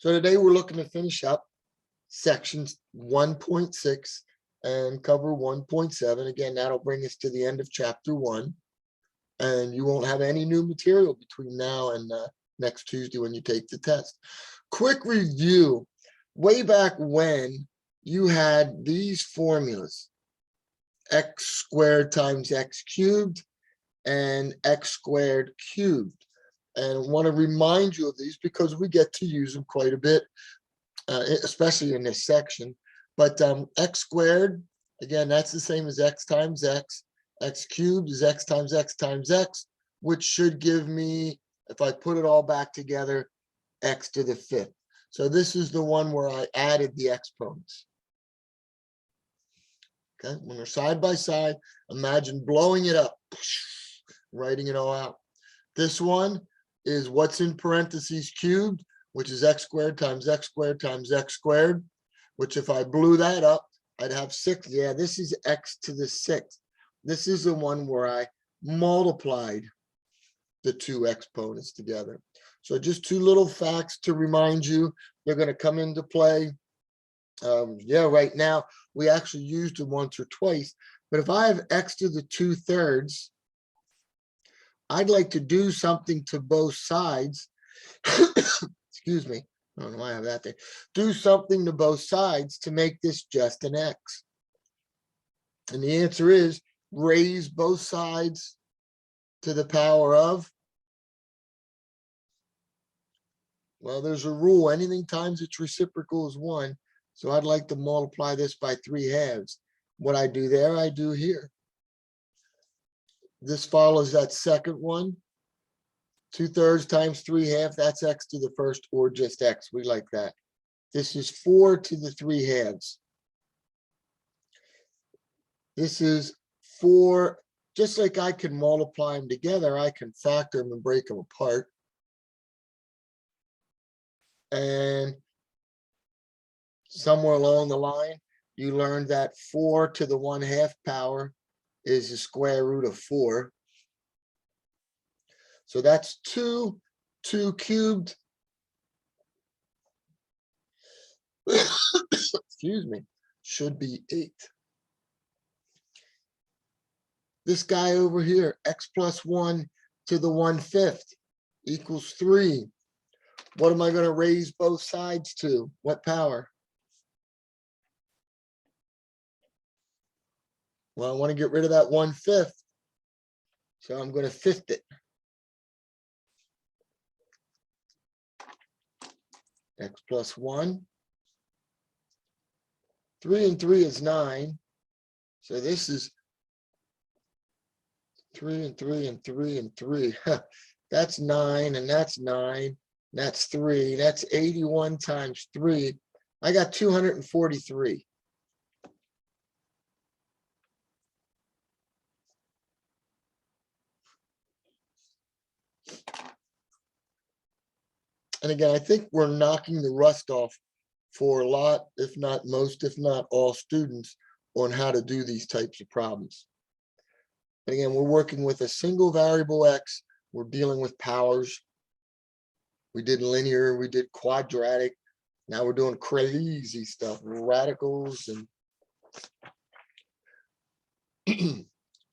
So today we're looking to finish up sections 1.6 and cover 1.7. Again, that'll bring us to the end of chapter 1. And you won't have any new material between now and next Tuesday when you take the test. Quick review. Way back when you had these formulas, x squared times x cubed and x squared cubed. And I want to remind you of these because we get to use them quite a bit, especially in this section. But x squared, again, that's the same as x times x. X cubed is x times x times x, which should give me, if I put it all back together, x to the 5th. So this is the one where I added the exponents. Okay, when they're side by side, imagine blowing it up, writing it all out. This one is what's in parentheses cubed, which is x squared times x squared times x squared, which if I blew that up, I'd have 6. Yeah, this is x to the 6th. This is the one where I multiplied the two exponents together. So just two little facts to remind you, they're going to come into play. Yeah, right now we actually used them once or twice, but if I have x to the 2/3, I'd like to do something to both sides. Excuse me. I don't know why I have that there. Do something to both sides to make this just an x. And the answer is raise both sides to the power of, well, there's a rule. Anything times its reciprocal is 1. So I'd like to multiply this by 3/2. What I do there, I do here. This follows that second one. 2/3 times 3/2, that's x to the 1st or just x. We like that. This is 4 to the 3/2. This is 4. Just like I can multiply them together, I can factor them and break them apart. And somewhere along the line, you learned that 4 to the 1/2 power is the square root of 4. So that's 2 cubed. Excuse me, should be 8. This guy over here, x plus 1 to the 1/5 equals 3. What am I going to raise both sides to? What power? Well, I want to get rid of that 1/5. So I'm going to 5th it. X plus 1. 3 and 3 is 9. So this is 3 and 3 and 3 and 3. That's 9 and that's 9. That's 3. That's 81 times 3. I got 243. And again, I think we're knocking the rust off for a lot, if not most, if not all students on how to do these types of problems. And again, we're working with a single variable x. We're dealing with powers. We did linear, we did quadratic. Now we're doing crazy stuff, radicals and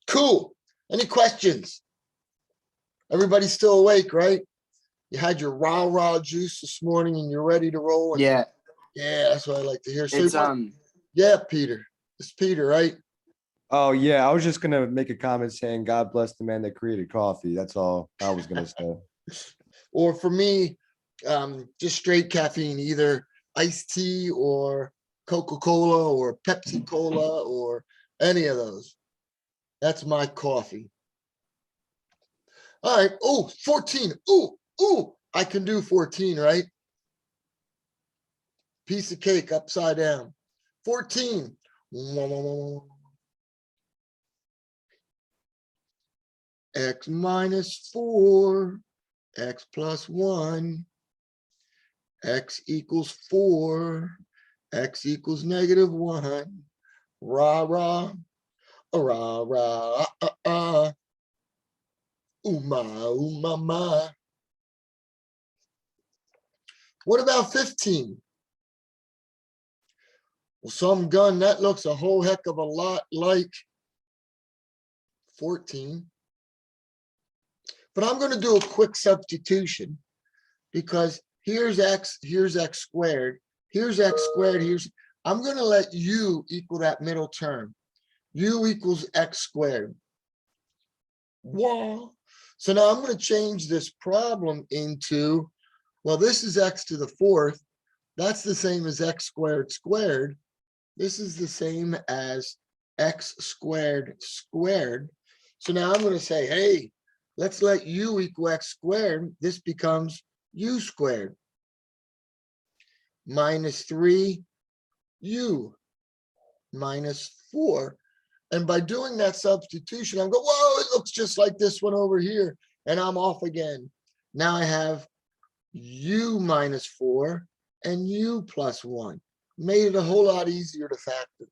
cool. Any questions? Everybody's still awake, right? You had your rah juice this morning and you're ready to roll. And yeah, that's what I like to hear. So it's yeah, Peter. It's Peter, right? Oh yeah, I was just gonna make a comment saying God bless the man that created coffee. That's all I was gonna say. Or for me, just straight caffeine, either iced tea or Coca-Cola or Pepsi Cola or any of those. That's my coffee. All right. Oh, 14. Ooh, I can do 14, right? Piece of cake upside down. 14. X minus 4, x plus 1, x equals 4, x equals -1. Rah, rah, rah, rah, ooh, ma, ma. What about 15? Well, some gun, that looks a whole heck of a lot like 14. But I'm going to do a quick substitution because here's x squared, here's x squared, I'm going to let u equal that middle term. U equals x squared. Wow. So now I'm going to change this problem into, well, this is x to the fourth. That's the same as x squared squared. This is the same as x squared squared. So now I'm going to say, hey, let's let u equal x squared. This becomes u squared minus 3u minus 4. And by doing that substitution, I'm going, whoa, it looks just like this one over here. And I'm off again. Now I have u minus 4 and u plus 1. Made it a whole lot easier to factor.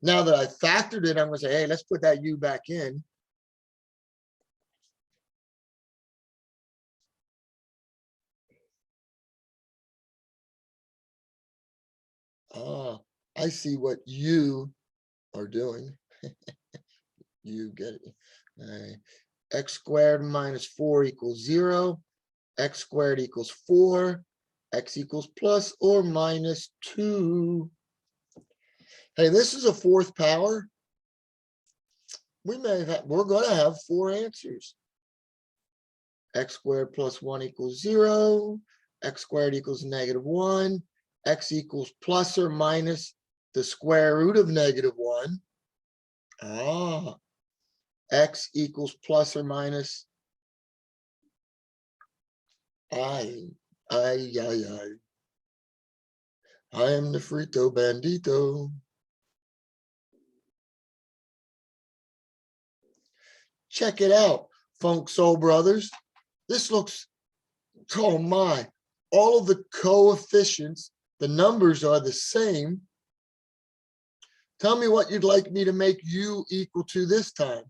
Now that I factored it, I'm going to say, hey, let's put that u back in. Ah, I see what you are doing. You get it. X squared minus 4 equals 0. X squared equals 4. X equals plus or minus 2. Hey, this is a fourth power. We're going to have 4 answers. X squared plus 1 equals 0. X squared equals negative 1. X equals plus or minus the square root of negative 1. Ah, X equals plus or minus. I am the frito bandito. Check it out, Funk Soul Brothers. This looks, oh my, all of the coefficients, the numbers are the same. Tell me what you'd like me to make u equal to this time.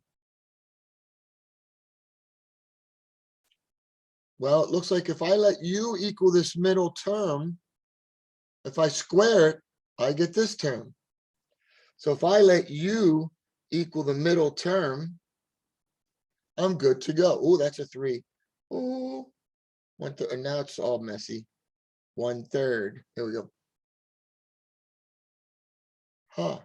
Well, it looks like if I let u equal this middle term, if I square it, I get this term. So if I let u equal the middle term, I'm good to go. Oh, that's a 3. Oh, 1/3, and now it's all messy. 1/3. Here we go. Huh.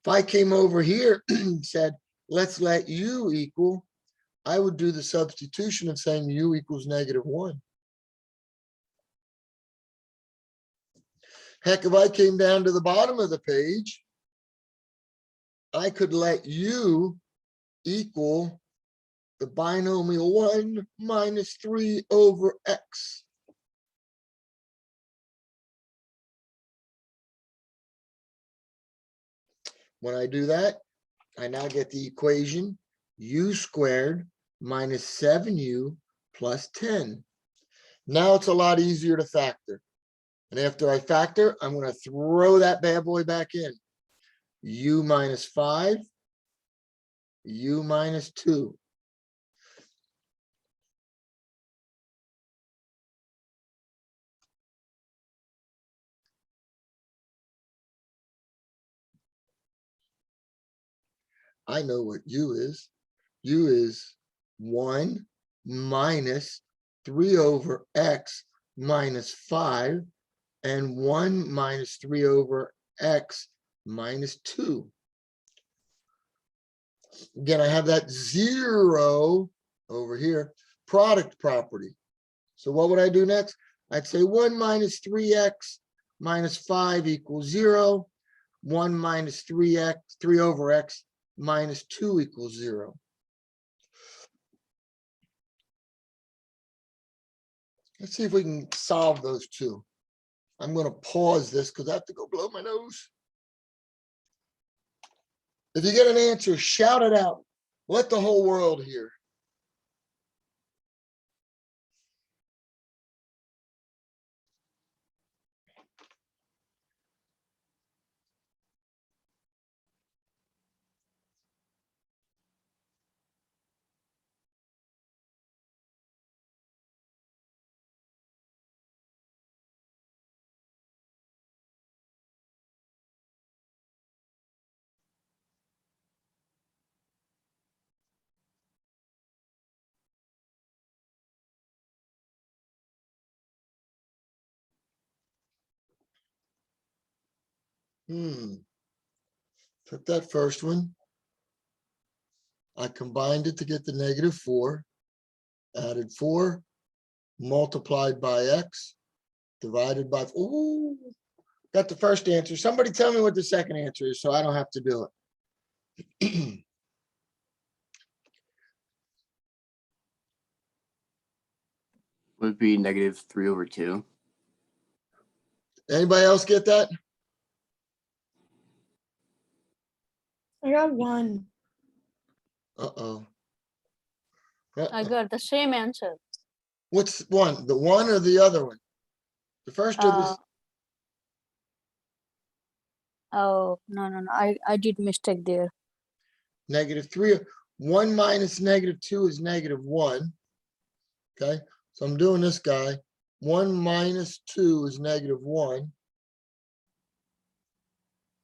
If I came over here and said, let's let u equal, I would do the substitution of saying u equals negative 1. Heck, if I came down to the bottom of the page, I could let u equal the binomial 1 minus 3 over x. When I do that, I now get the equation u squared minus 7u plus 10. Now it's a lot easier to factor. And after I factor, I'm going to throw that bad boy back in. U minus 5, U minus 2. I know what U is. U is 1 minus 3 over x minus 5 and 1 minus 3 over x minus 2. Again, I have that 0 over here, product property. So what would I do next? I'd say 1 minus 3x minus 5 equals 0. 1 minus 3x, 3 over x minus 2 equals 0. Let's see if we can solve those two. I'm going to pause this because I have to go blow my nose. If you get an answer, shout it out. Let the whole world hear. Took that first one. I combined it to get the -4, added 4, multiplied by x, divided by, ooh, got the first answer. Somebody tell me what the second answer is so I don't have to do it. Would be -3/2. Anybody else get that? I got 1. Uh-oh. I got the same answer. What's one? The one or the other one? The first or the, Oh, no. I did mistake there. -3. 1 minus -2 is -1. Okay, so I'm doing this guy. 1 minus 2 is -1.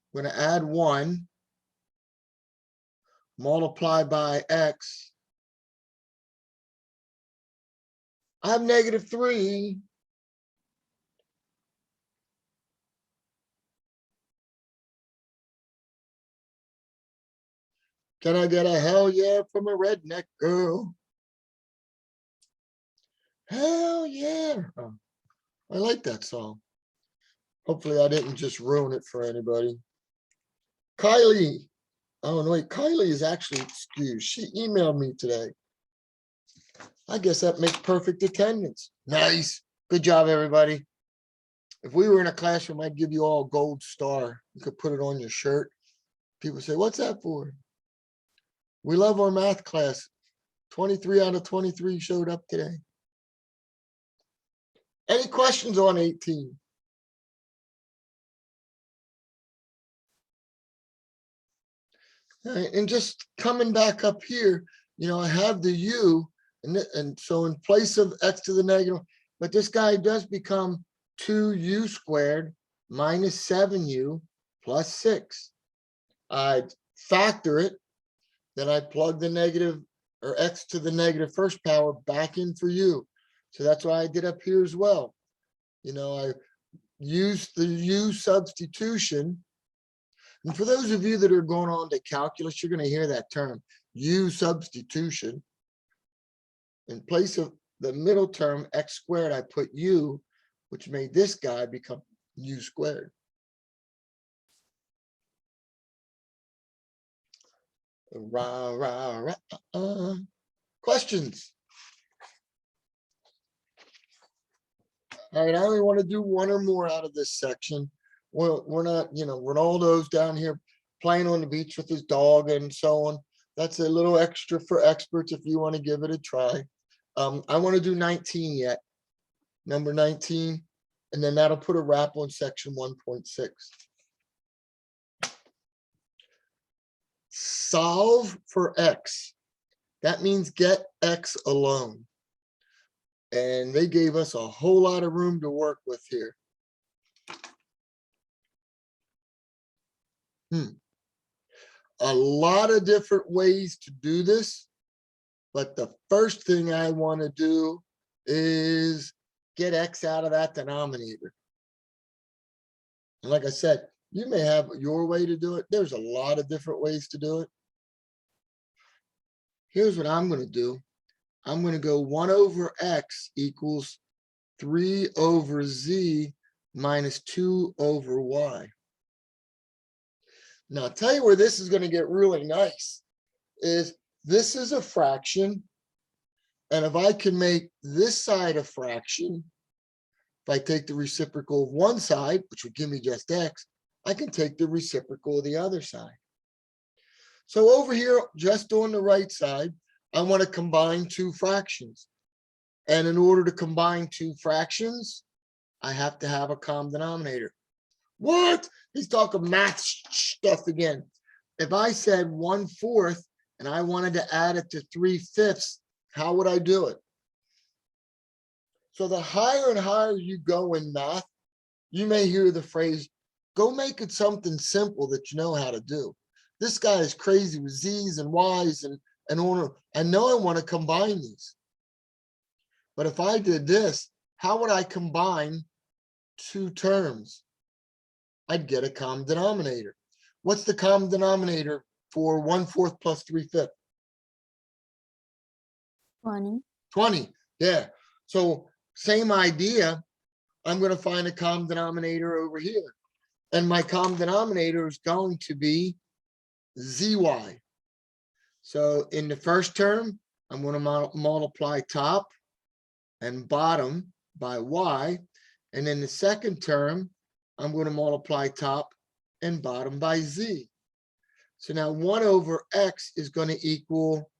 I'm gonna add 1, multiply by x. I have -3. Can I get a hell yeah from a redneck girl? Hell yeah. Oh, I like that song. Hopefully I didn't just ruin it for anybody. Kylie. Oh, no, wait, Kylie is actually excused. She emailed me today. I guess that makes perfect attendance. Nice. Good job, everybody. If we were in a classroom, I'd give you all a gold star. You could put it on your shirt. People say, what's that for? We love our math class. 23 out of 23 showed up today. Any questions on 18? All right, and just coming back up here, I have the u, and so in place of x to the negative, but this guy does become 2u squared minus 7u plus 6. I factor it, then I plug the negative or x to the negative first power back in for u. So that's why I did up here as well. I used the u substitution. And for those of you that are going on to calculus, you're going to hear that term, u substitution. In place of the middle term, x squared, I put u, which made this guy become u squared. Rah, rah, rah, questions? All right, I only want to do one or more out of this section. Well, we're not, Ronaldo's down here playing on the beach with his dog and so on. That's a little extra for experts if you want to give it a try. I want to do 19 yet, number 19, and then that'll put a wrap on section 1.6. Solve for x. That means get x alone. And they gave us a whole lot of room to work with here. A lot of different ways to do this, but the first thing I want to do is get x out of that denominator. And like I said, you may have your way to do it. There's a lot of different ways to do it. Here's what I'm going to do. I'm going to go 1 over x equals 3 over z minus 2 over y. Now, I'll tell you where this is going to get really nice is this is a fraction. And if I can make this side a fraction, if I take the reciprocal of one side, which would give me just x, I can take the reciprocal of the other side. So over here, just on the right side, I want to combine two fractions. And in order to combine two fractions, I have to have a common denominator. What? He's talking math stuff again. If I said 1/4 and I wanted to add it to 3/5, how would I do it? So the higher and higher you go in math, you may hear the phrase, go make it something simple that you know how to do. This guy is crazy with z's and y's and on. I know I want to combine these. But if I did this, how would I combine two terms? I'd get a common denominator. What's the common denominator for 1/4 plus 3/5? 20. 20, yeah. So same idea. I'm going to find a common denominator over here. And my common denominator is going to be zy. So in the first term, I'm going to multiply top and bottom by y. And in the second term, I'm going to multiply top and bottom by z. So now 1 over x is going to equal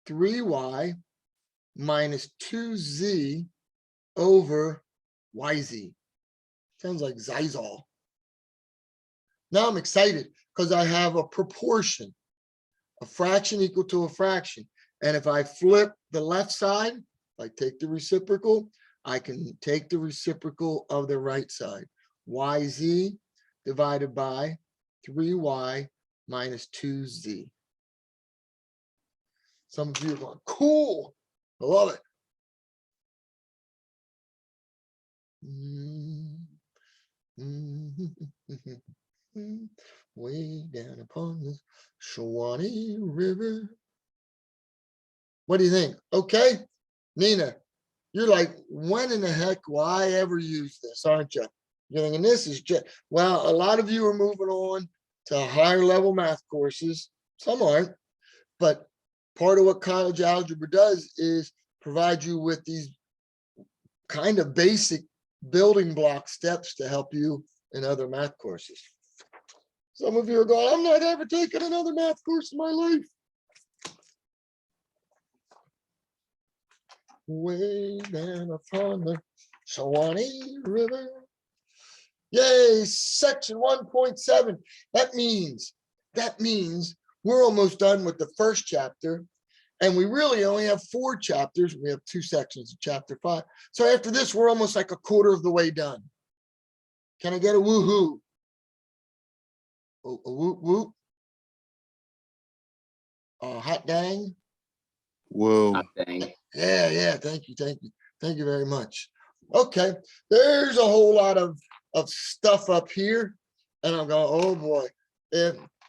3y minus 2z over yz. Sounds like Zizal. Now I'm excited because I have a proportion, a fraction equal to a fraction. And if I flip the left side, if I take the reciprocal, I can take the reciprocal of the right side. Yz divided by 3y minus 2z. Some of you are going, cool. I love it. Way down upon the Shawnee River. What do you think? Okay, Nina, you're like, when in the heck will I ever use this, aren't you? You're thinking this is just, well, a lot of you are moving on to higher level math courses. Some aren't, but part of what college algebra does is provide you with these kind of basic building block steps to help you in other math courses. Some of you are going, I'm not ever taking another math course in my life. Way down upon the Shawnee River. Yay, section 1.7. That means we're almost done with the first chapter. And we really only have 4 chapters. We have 2 sections of chapter 5. So after this, we're almost like a quarter of the way done. Can I get a woohoo? A whoop whoop. Hot dang. Whoa. Hot dang. Yeah. Thank you very much. Okay, there's a whole lot of stuff up here, and I'm going, oh boy.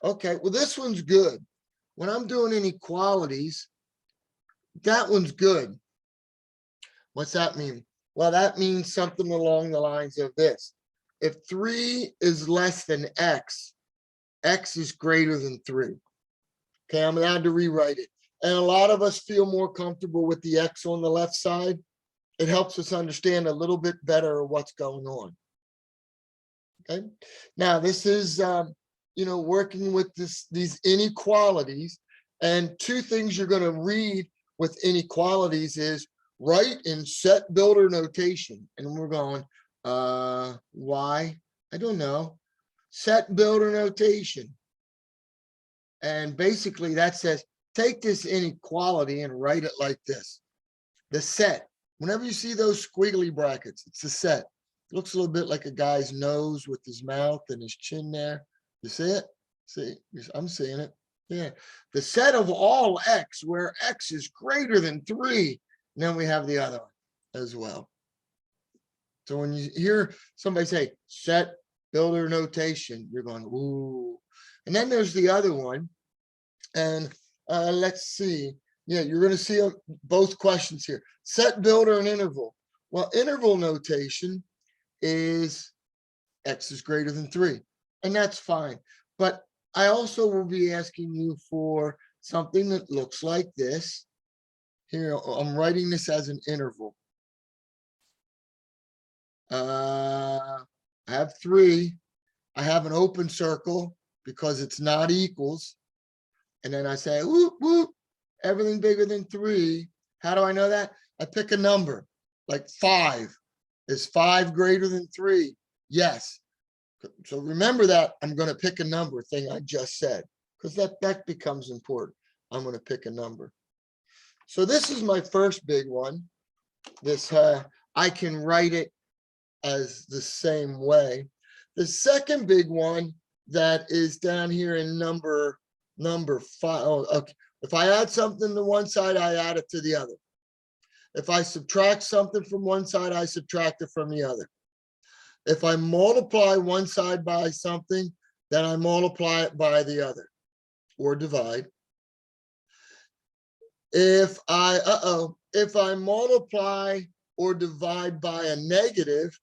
Okay, well, this one's good. When I'm doing inequalities, that one's good. What's that mean? Well, that means something along the lines of this. If 3 is less than x, x is greater than 3. Okay, I'm allowed to rewrite it. And a lot of us feel more comfortable with the x on the left side. It helps us understand a little bit better what's going on. Okay, now this is, working with these inequalities. And 2 things you're going to read with inequalities is write in set builder notation. And we're going, why? I don't know. Set builder notation. And basically that says, take this inequality and write it like this. The set, whenever you see those squiggly brackets, it's the set. It looks a little bit like a guy's nose with his mouth and his chin there. You see it? See, I'm seeing it. Yeah. The set of all x, where x is greater than 3. And then we have the other one as well. So when you hear somebody say set builder notation, you're going, ooh. And then there's the other one. And let's see. Yeah, you're going to see both questions here. Set builder and interval. Well, interval notation is x is greater than 3. And that's fine. But I also will be asking you for something that looks like this. Here, I'm writing this as an interval. I have 3. I have an open circle because it's not equals. And then I say, whoop, whoop, everything bigger than 3. How do I know that? I pick a number, like 5. Is 5 greater than 3? Yes. So remember that I'm going to pick a number thing I just said, because that becomes important. I'm going to pick a number. So this is my first big one. This, I can write it as the same way. The second big one that is down here in number 5. Oh, okay. If I add something to one side, I add it to the other. If I subtract something from one side, I subtract it from the other. If I multiply one side by something, then I multiply it by the other or divide. If I multiply or divide by a negative,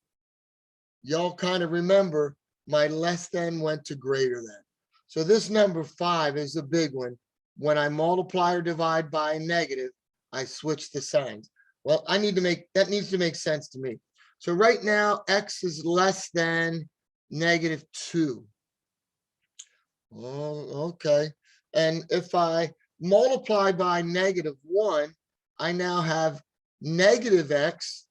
y'all kind of remember my less than went to greater than. So this number 5 is a big one. When I multiply or divide by a negative, I switch the signs. Well, that needs to make sense to me. So right now, X is less than -2. Oh, okay. And if I multiply by -1, I now have negative X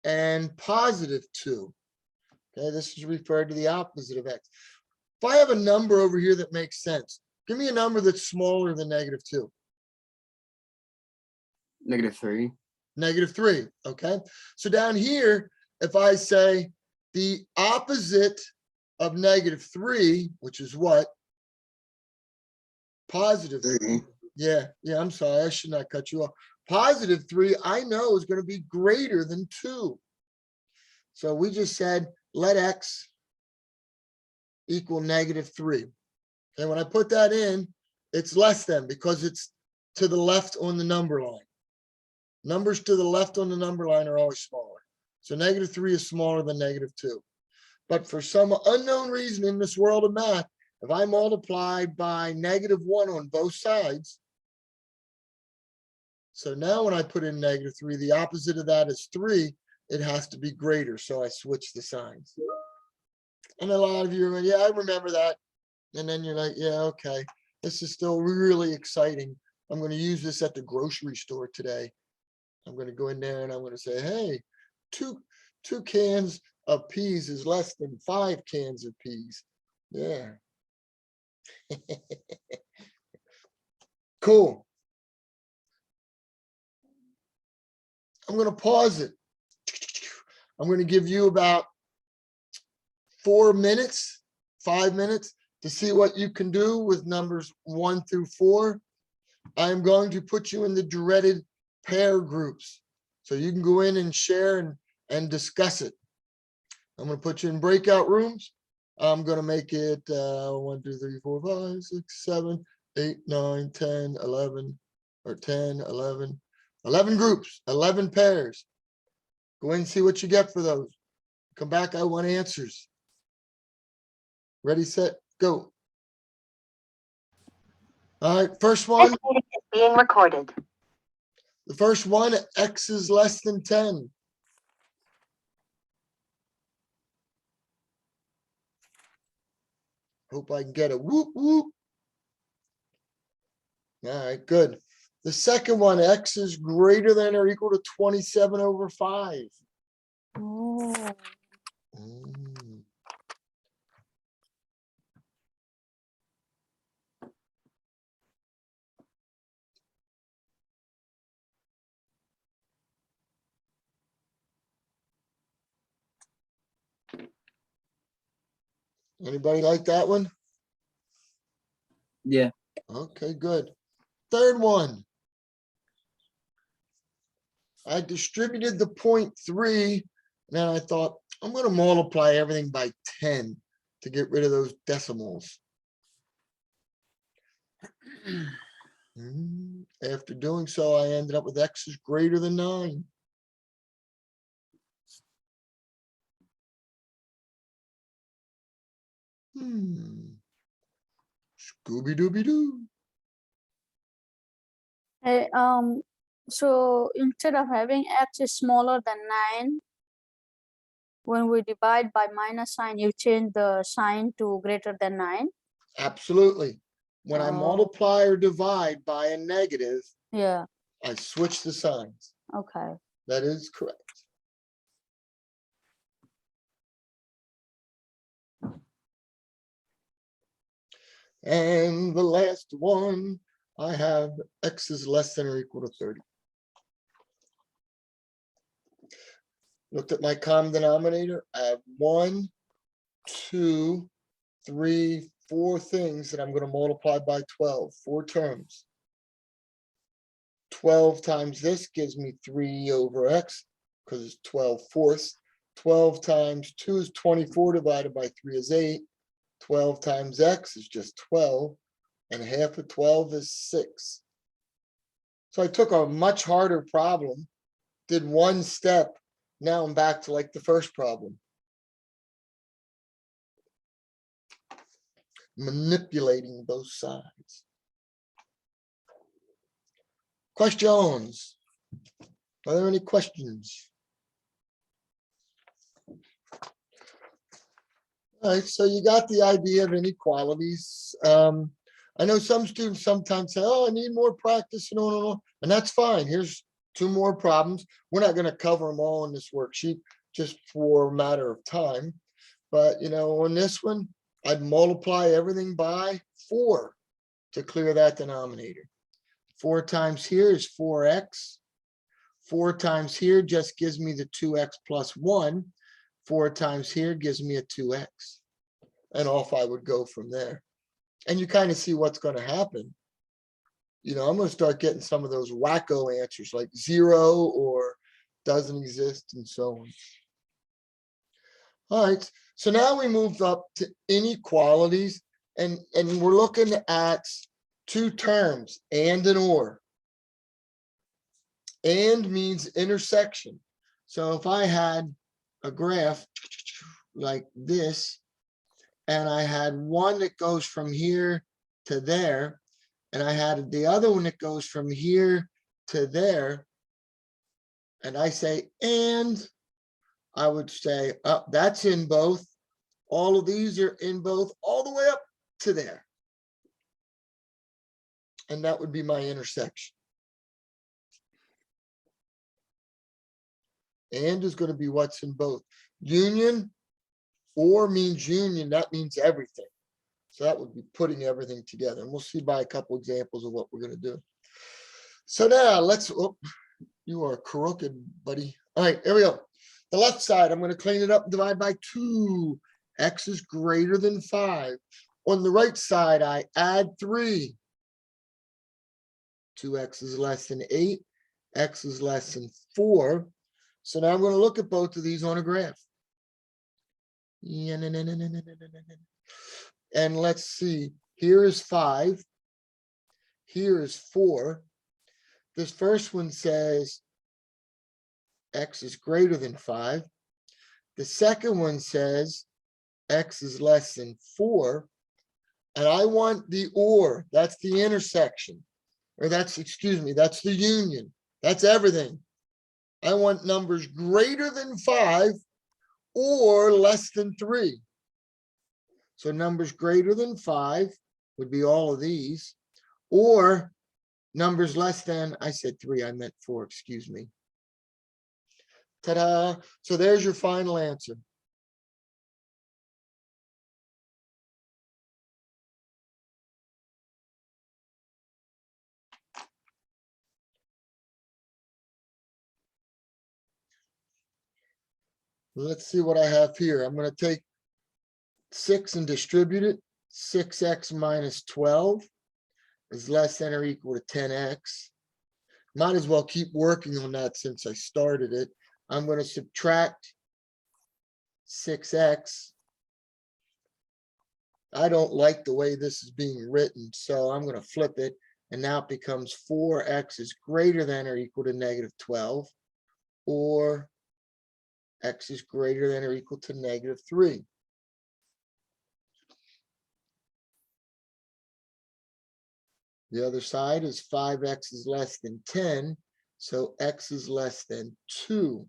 and +2. Okay, this is referred to the opposite of X. If I have a number over here that makes sense, give me a number that's smaller than -2. -3. -3, okay? So down here, if I say the opposite of -3, which is what? +3. 3. Yeah, I'm sorry, I should not cut you off. +3, I know is going to be greater than 2. So we just said, let X equal -3. And when I put that in, it's less than because it's to the left on the number line. Numbers to the left on the number line are always smaller. So -3 is smaller than -2. But for some unknown reason in this world of math, if I multiply by -1 on both sides, so now when I put in -3, the opposite of that is 3, it has to be greater. So I switch the signs. And a lot of you are going, yeah, I remember that. And then you're like, yeah, okay, this is still really exciting. I'm going to use this at the grocery store today. I'm going to go in there and I'm going to say, hey, two cans of peas is less than 5 cans of peas. Yeah. Cool. I'm going to pause it. I'm going to give you about 4 minutes, 5 minutes to see what you can do with numbers 1 through 4. I'm going to put you in the dreaded pair groups. So you can go in and share and discuss it. I'm going to put you in breakout rooms. I'm going to make it 1, 2, 3, 4, 5, 6, 7, 8, 9, 10, 11, or 10, 11, 11 groups, 11 pairs. Go in and see what you get for those. Come back, I want answers. Ready, set, go. All right, first one. This meeting is being recorded. The first one, X is less than 10. Hope I can get a whoop, whoop. All right, good. The second one, X is greater than or equal to 27/5. Oh, Mm. Anybody like that one? Yeah. Okay, good. Third one. I distributed the 0.3, and then I thought, I'm going to multiply everything by 10 to get rid of those decimals. After doing so, I ended up with X is greater than 9. Scooby-Dooby-Doo. hey, so instead of having X is smaller than 9, when we divide by minus sign, you change the sign to greater than 9. Absolutely. When I Oh. multiply or divide by a negative, Yeah, I switch the signs. okay. That is correct. And the last one, I have X is less than or equal to 30. Looked at my common denominator. I have 1, 2, 3, 4 things that I'm going to multiply by 12, 4 terms. 12 times this gives me 3 over X because it's 12 fourths. 12 times 2 is 24 divided by 3 is 8. 12 times x is just 12. And half of 12 is 6. So I took a much harder problem, did one step. Now I'm back to like the first problem. Manipulating both sides. Questions? Are there any questions? All right, so you got the idea of inequalities. I know some students sometimes say, oh, I need more practice, and that's fine. Here's 2 more problems. We're not going to cover them all in this worksheet just for a matter of time. But, on this one, I'd multiply everything by 4 to clear that denominator. 4 times here is 4x. 4 times here just gives me the 2x plus 1. 4 times here gives me a 2x. And off I would go from there. And you kind of see what's going to happen. I'm going to start getting some of those wacko answers like 0 or doesn't exist and so on. All right, so now we moved up to inequalities, and we're looking at 2 terms, and or. And means intersection. So if I had a graph like this, and I had one that goes from here to there, and I had the other one that goes from here to there, and I say, and I would say, oh, that's in both. All of these are in both, all the way up to there. And that would be my intersection. And is going to be what's in both. Union, or means union, that means everything. So that would be putting everything together. And we'll see by a couple examples of what we're going to do. So now let's, oh, you are crooked, buddy. All right, here we go. The left side, I'm going to clean it up and divide by 2. X is greater than 5. On the right side, I add 3. 2x is less than 8. X is less than 4. So now I'm going to look at both of these on a graph. And let's see, here is 5. Here is 4. This first one says x is greater than 5. The second one says x is less than 4. And I want the or, that's the intersection. Or that's the union. That's everything. I want numbers greater than 5 or less than 3. So numbers greater than 5 would be all of these, or numbers less than, I said 3, I meant 4, excuse me. Ta-da! So there's your final answer. Let's see what I have here. I'm going to take 6 and distribute it. 6x minus 12 is less than or equal to 10x. Might as well keep working on that since I started it. I'm going to subtract 6x. I don't like the way this is being written, so I'm going to flip it. And now it becomes 4x is greater than or equal to negative 12, or x is greater than or equal to negative 3. The other side is 5x is less than 10, so x is less than 2.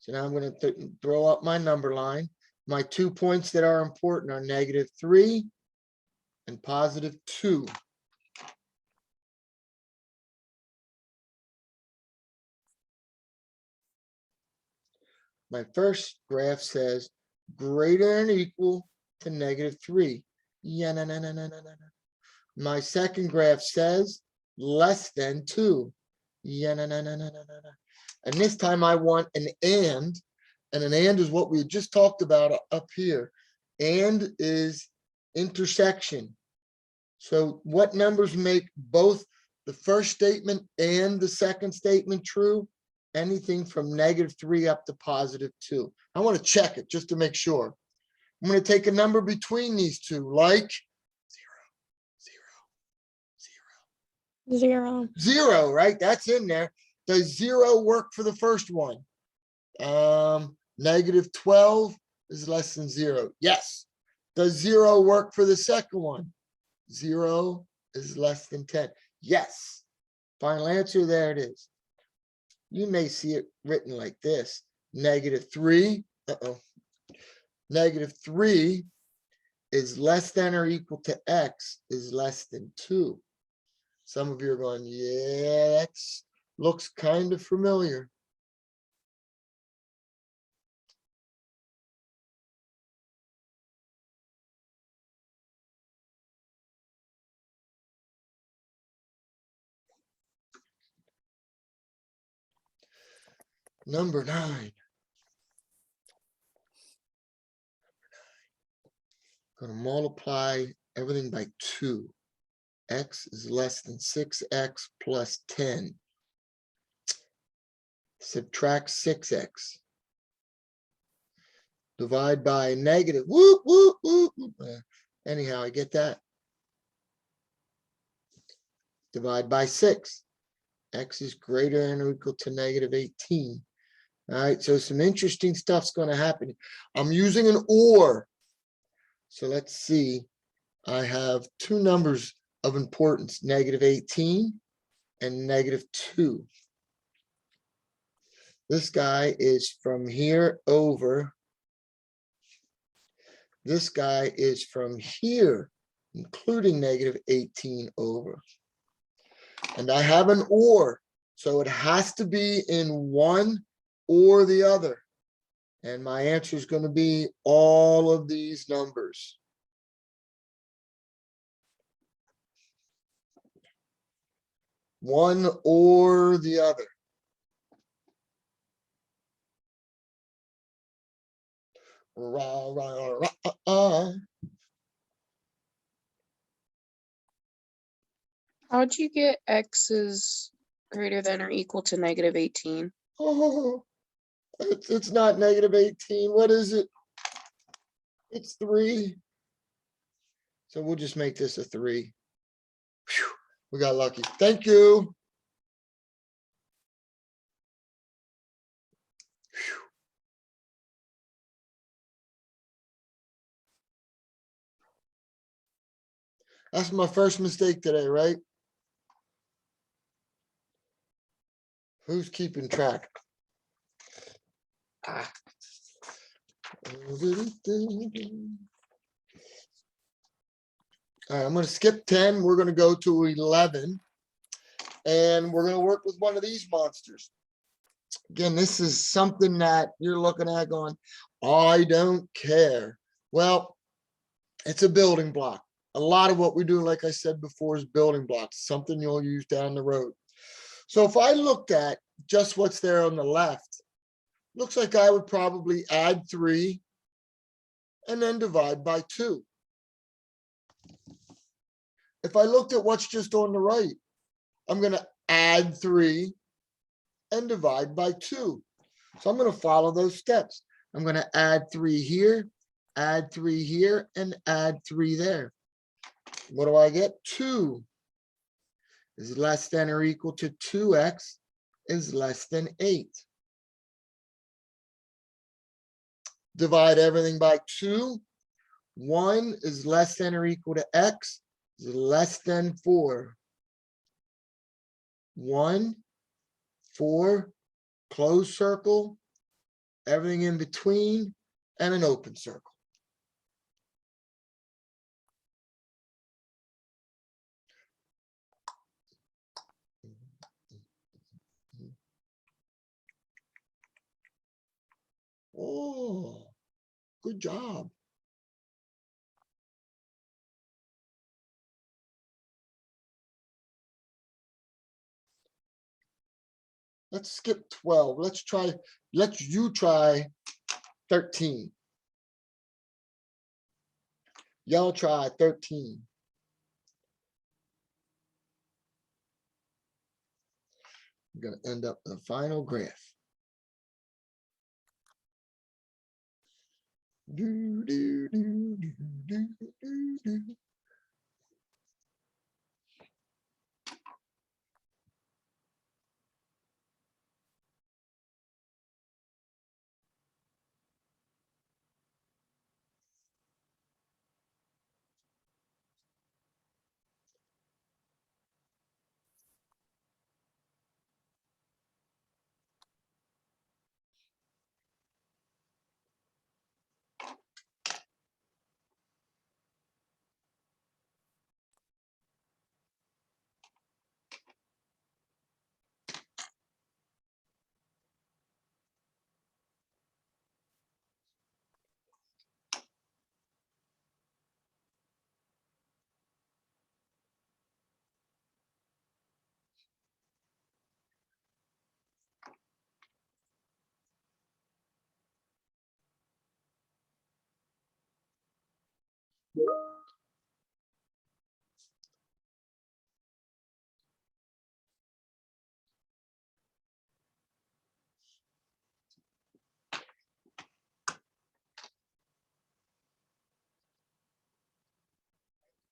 So now I'm going to throw up my number line. My 2 points that are important are negative 3 and positive 2. My first graph says greater than or equal to negative 3. Yeah, no. My second graph says less than 2. Yeah, no. And this time I want an and an and is what we just talked about up here. And is intersection. So what numbers make both the first statement and the second statement true? anything from -3 up to +2. I want to check it just to make sure. I'm going to take a number between these two, like 0. 0, right? That's in there. Does 0 work for the first one? -12 is less than 0. Yes. Does 0 work for the second one? 0 is less than 10. Yes. Final answer, there it is. You may see it written like this. -3. -3 is less than or equal to x is less than 2. Some of you are going, yeah, that looks kind of familiar. Number 9. Going to multiply everything by 2. X is less than 6x plus 10. Subtract 6x. Divide by negative. Whoop, whoop, whoop, whoop. Anyhow, I get that. Divide by 6. X is greater than or equal to -18. All right, so some interesting stuff's going to happen. I'm using an or. So let's see. I have two numbers of importance, -18 and -2. This guy is from here over. This guy is from here, including -18 over. And I have an or, so it has to be in one or the other. And my answer is going to be all of these numbers. One or the other. Rah, rah, rah, rah. How'd you get x is greater than or equal to -18? Oh, it's not -18. What is it? It's 3. So we'll just make this a 3. Phew, we got lucky. Thank you. Phew. That's my first mistake today, right? Who's keeping track? Ah. All right, I'm going to skip 10. We're going to go to 11. And we're going to work with one of these monsters. Again, this is something that you're looking at going, I don't care. Well, it's a building block. A lot of what we do, like I said before, is building blocks, something you'll use down the road. So if I looked at just what's there on the left, looks like I would probably add 3 and then divide by 2. If I looked at what's just on the right, I'm going to add 3 and divide by 2. So I'm going to follow those steps. I'm going to add 3 here, add 3 here, and add 3 there. What do I get? 2 is less than or equal to 2x is less than 8. Divide everything by 2. 1 is less than or equal to x is less than 4. 1, 4, closed circle, everything in between, and an open circle. Oh, good job. Let's skip 12. Let's you try 13. Y'all try 13. We're gonna end up in the final graph. Do, do, do, do, do, do, do.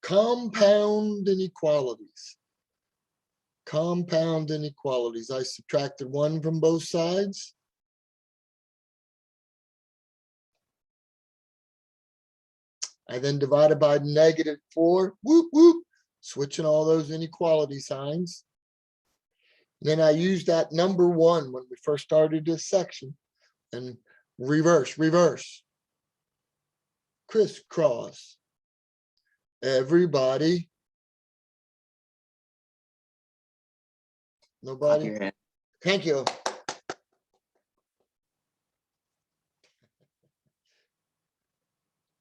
Compound inequalities. Compound inequalities. I subtracted 1 from both sides. I then divided by -4, whoop, whoop, switching all those inequality signs. Then I used that number 1 when we first started this section and reverse, crisscross. Everybody. Clap Nobody? your hand. Thank you.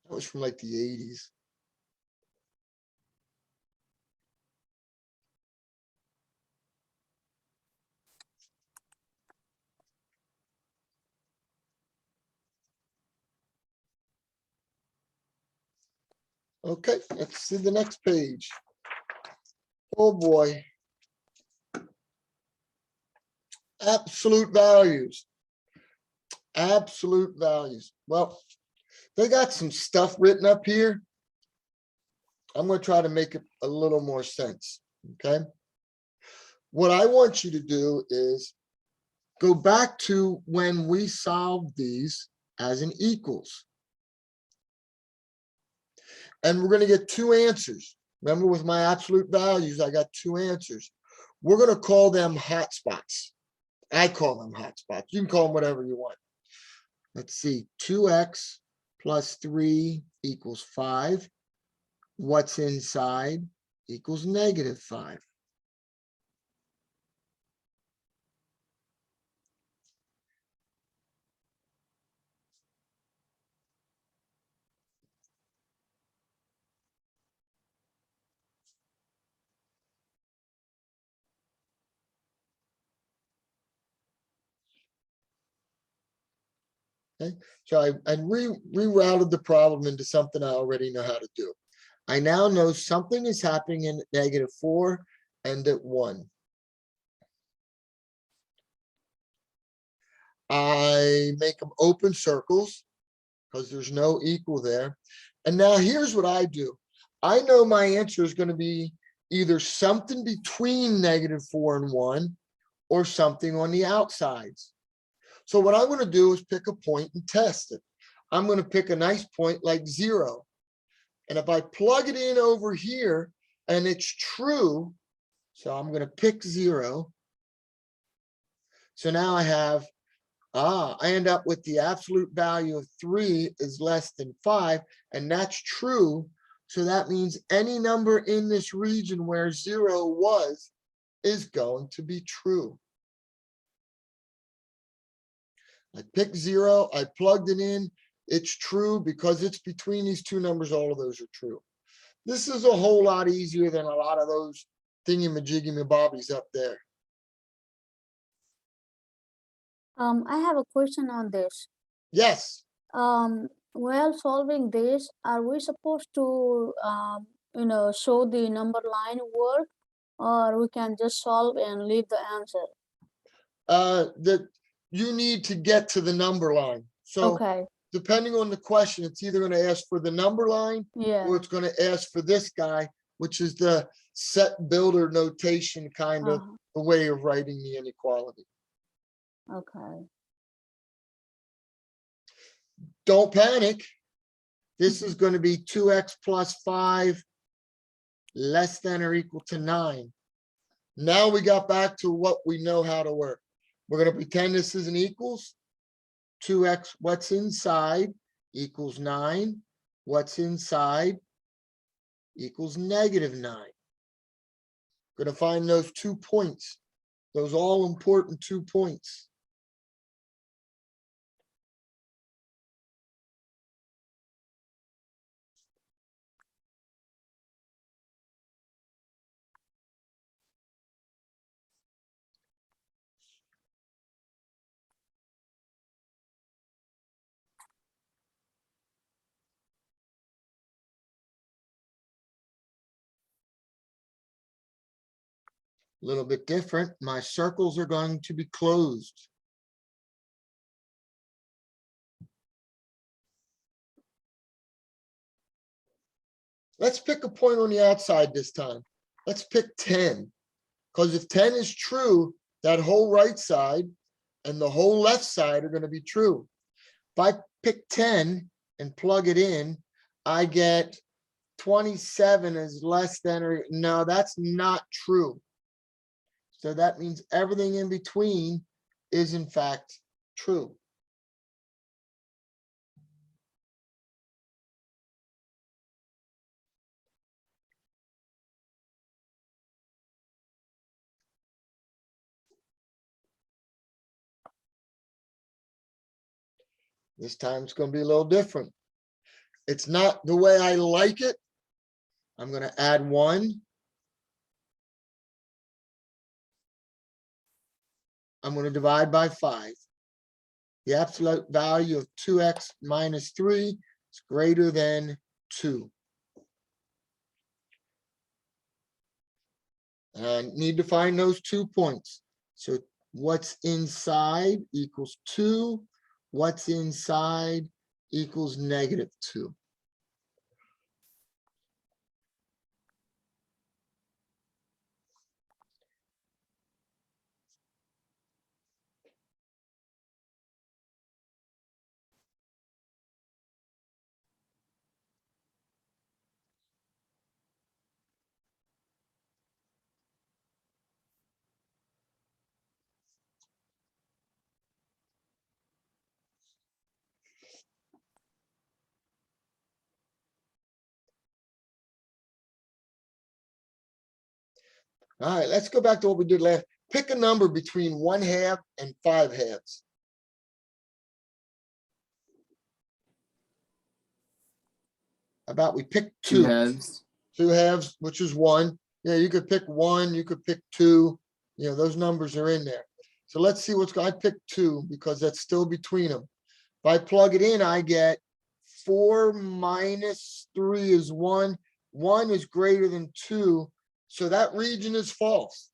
That was from like the 80s. Okay, let's see the next page. Oh boy. Absolute values. Absolute values. Well, they got some stuff written up here. I'm going to try to make it a little more sense. Okay. What I want you to do is go back to when we solved these as an equals. And we're going to get 2 answers. Remember, with my absolute values, I got 2 answers. We're going to call them hotspots. I call them hotspots. You can call them whatever you want. Let's see, 2x plus 3 equals 5. What's inside equals -5. Okay, so I rerouted the problem into something I already know how to do. I now know something is happening in -4 and at 1. I make them open circles because there's no equal there. And now here's what I do. I know my answer is going to be either something between -4 and 1 or something on the outsides. So what I'm going to do is pick a point and test it. I'm going to pick a nice point like 0. And if I plug it in over here and it's true, so I'm going to pick 0. So now I have, I end up with the absolute value of 3 is less than 5, and that's true. So that means any number in this region where 0 was is going to be true. I picked 0, I plugged it in, it's true because it's between these 2 numbers, all of those are true. This is a whole lot easier than a lot of those thingy-majiggy-mabobbies up there. I have a question on this. Yes, While solving this, are we supposed to, show the number line work, or we can just solve and leave the answer? that you need to get to the number line. So Okay, depending on the question, it's either gonna ask for the number line yeah. or it's gonna ask for this guy, which is the set builder notation kind of Uh-huh. the way of writing the inequality. Okay. Don't panic. This is gonna be 2x plus 5 less than or equal to 9. Now we got back to what we know how to work. We're gonna pretend this is an equals. 2x, what's inside equals 9. What's inside equals -9. Gonna find those 2 points, those all important 2 points. A little bit different. My circles are going to be closed. Let's pick a point on the outside this time. Let's pick 10. Because if 10 is true, that whole right side and the whole left side are going to be true. If I pick 10 and plug it in, I get 27 is less than or no, that's not true. So that means everything in between is in fact true. This time it's going to be a little different. It's not the way I like it. I'm going to add 1. I'm going to divide by 5. The absolute value of 2x minus 3 is greater than 2. And I need to find those 2 points. So what's inside equals 2. What's inside equals -2. All right, let's go back to what we did last. Pick a number between 1/2 and 5/2. How about we pick 2 2? halves. 2 halves, which is 1. Yeah, you could pick 1, you could pick 2. You know, those numbers are in there. So let's see what's going. I picked 2 because that's still between them. If I plug it in, I get 4 minus 3 is 1. 1 is greater than 2. So that region is false.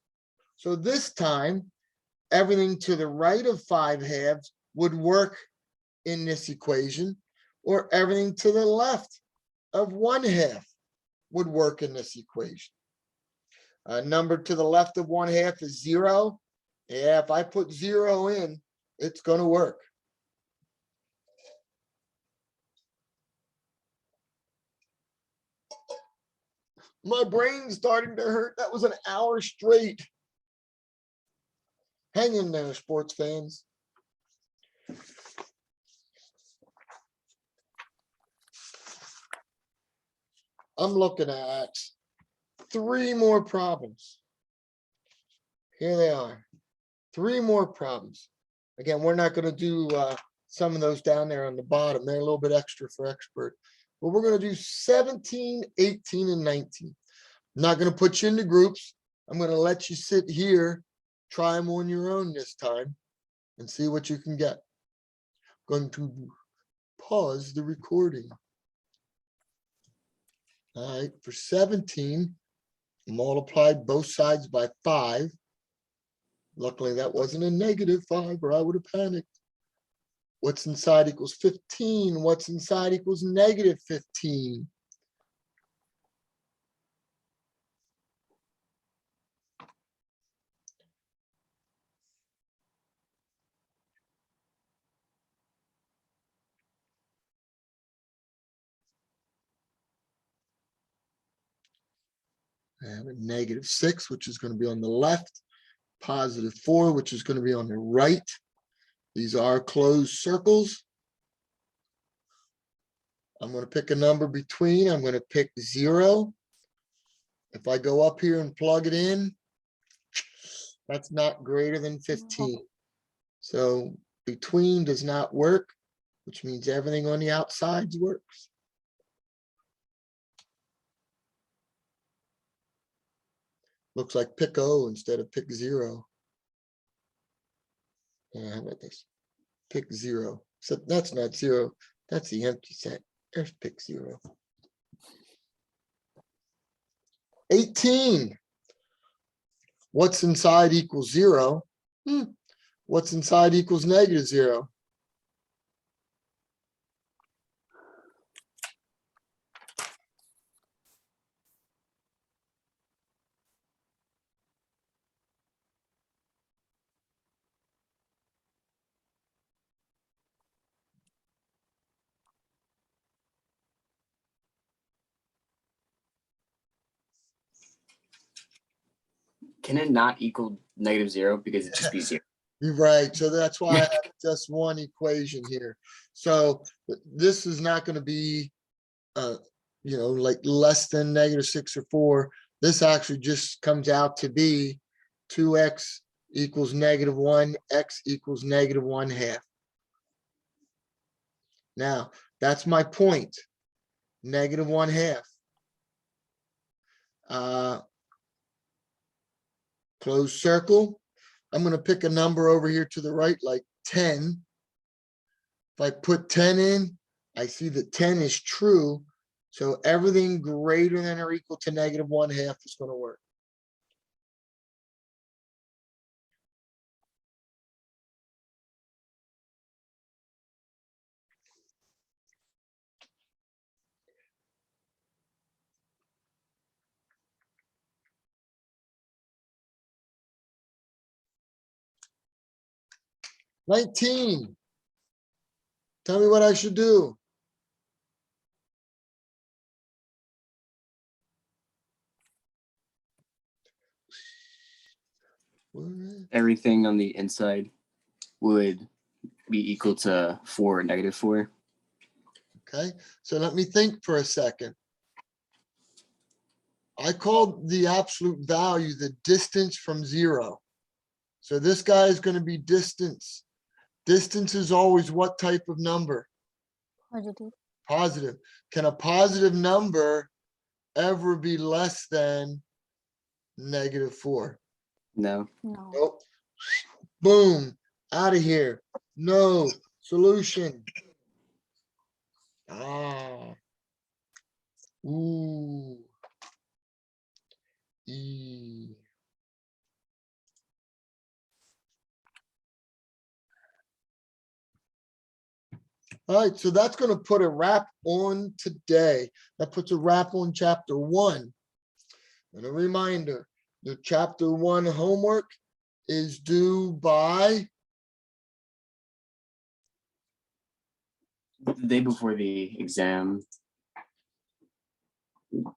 So this time, everything to the right of 5/2 would work in this equation, or everything to the left of 1/2 would work in this equation. A number to the left of 1/2 is 0. Yeah, if I put 0 in, it's going to work. My brain's starting to hurt. That was an hour straight. Hang in there, sports fans. I'm looking at 3 more problems. Here they are. 3 more problems. Again, we're not going to do some of those down there on the bottom. They're a little bit extra for expert. But we're going to do 17, 18, and 19. I'm not going to put you into groups. I'm going to let you sit here, try them on your own this time, and see what you can get. I'm going to pause the recording. All right, for 17, multiply both sides by 5. Luckily, that wasn't a -5 or I would have panicked. What's inside equals 15. What's inside equals -15. I have a -6, which is going to be on the left, +4, which is going to be on the right. These are closed circles. I'm going to pick a number between. I'm going to pick 0. If I go up here and plug it in, that's not greater than 15. So between does not work, which means everything on the outsides works. Looks like pick O instead of pick 0. How about this? Pick 0. So that's not 0. That's the empty set. There's pick 0. 18. What's inside equals 0? What's inside equals -0? Can it not equal -0 because it just be 0? You're right. So that's why I have just one equation here. So this is not going to be, like less than -6 or 4. This actually just comes out to be 2x equals -1, x equals -1/2. Now, that's my point. -1/2. Closed circle. I'm going to pick a number over here to the right, like 10. If I put 10 in, I see that 10 is true. So everything greater than or equal to -1/2 is going to work. $19. Tell me what I should do. Everything on the inside would be equal to 4 or -4. Okay, so let me think for a second. I called the absolute value the distance from 0. So this guy is going to be distance. Distance is always what type of number? Positive. Positive. Can a positive number ever be less than -4? No. No. Nope. Boom, out of here. No solution. Ooh. E. All right, so that's going to put a wrap on today. That puts a wrap on chapter 1. And a reminder, the chapter 1 homework is due by The day before the exam,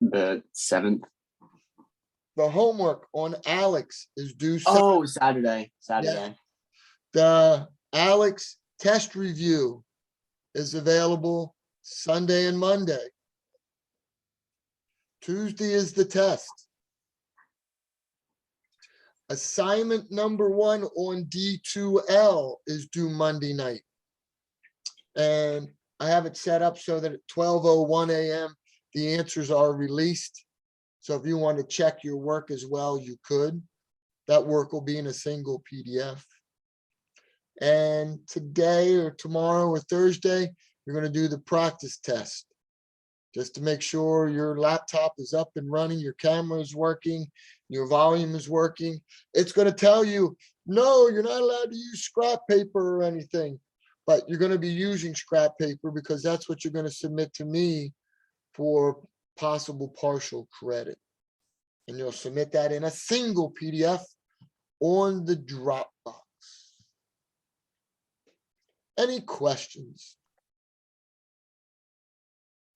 the 7th. the homework on Alex is due. Oh, Saturday. The Alex test review is available Sunday and Monday. Tuesday is the test. Assignment number 1 on D2L is due Monday night. And I have it set up so that at 12:01 a.m. the answers are released. So if you want to check your work as well, you could. That work will be in a single PDF. And today or tomorrow or Thursday, you're going to do the practice test. just to make sure your laptop is up and running, your camera is working, your volume is working. It's going to tell you, no, you're not allowed to use scrap paper or anything, but you're going to be using scrap paper because that's what you're going to submit to me for possible partial credit. And you'll submit that in a single PDF on the Dropbox. Any questions?